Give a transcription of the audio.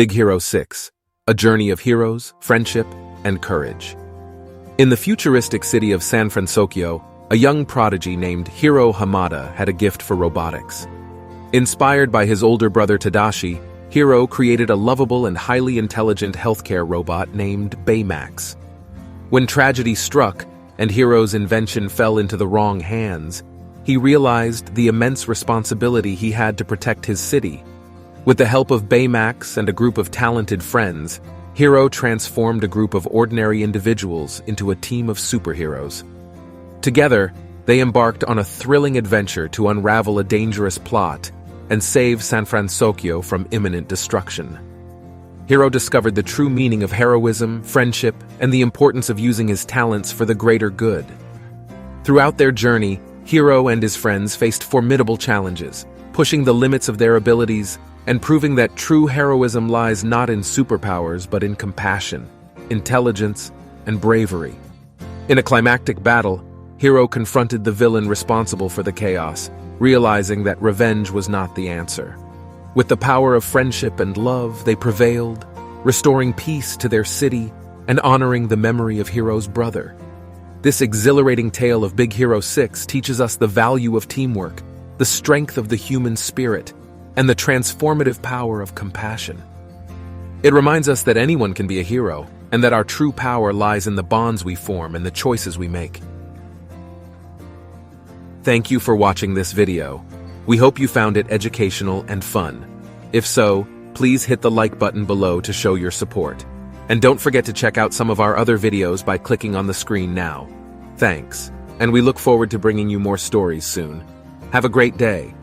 Big Hero 6, a journey of heroes, friendship, and courage. In the futuristic city of San Francisco, a young prodigy named Hiro Hamada had a gift for robotics. Inspired by his older brother Tadashi, Hiro created a lovable and highly intelligent healthcare robot named Baymax. When tragedy struck and Hiro's invention fell into the wrong hands, he realized the immense responsibility he had to protect his city. With the help of Baymax and a group of talented friends, Hiro transformed a group of ordinary individuals into a team of superheroes. Together, they embarked on a thrilling adventure to unravel a dangerous plot and save San Francisco from imminent destruction. Hiro discovered the true meaning of heroism, friendship, and the importance of using his talents for the greater good. Throughout their journey, Hiro and his friends faced formidable challenges, pushing the limits of their abilities and proving that true heroism lies not in superpowers but in compassion, intelligence, and bravery. In a climactic battle, Hiro confronted the villain responsible for the chaos, realizing that revenge was not the answer. With the power of friendship and love, they prevailed, restoring peace to their city and honoring the memory of Hiro's brother. This exhilarating tale of Big Hero 6 teaches us the value of teamwork, the strength of the human spirit, and the transformative power of compassion. It reminds us that anyone can be a hero, and that our true power lies in the bonds we form and the choices we make. Thank you for watching this video. We hope you found it educational and fun. If so, please hit the like button below to show your support. And don't forget to check out some of our other videos by clicking on the screen now. Thanks, and we look forward to bringing you more stories soon. Have a great day.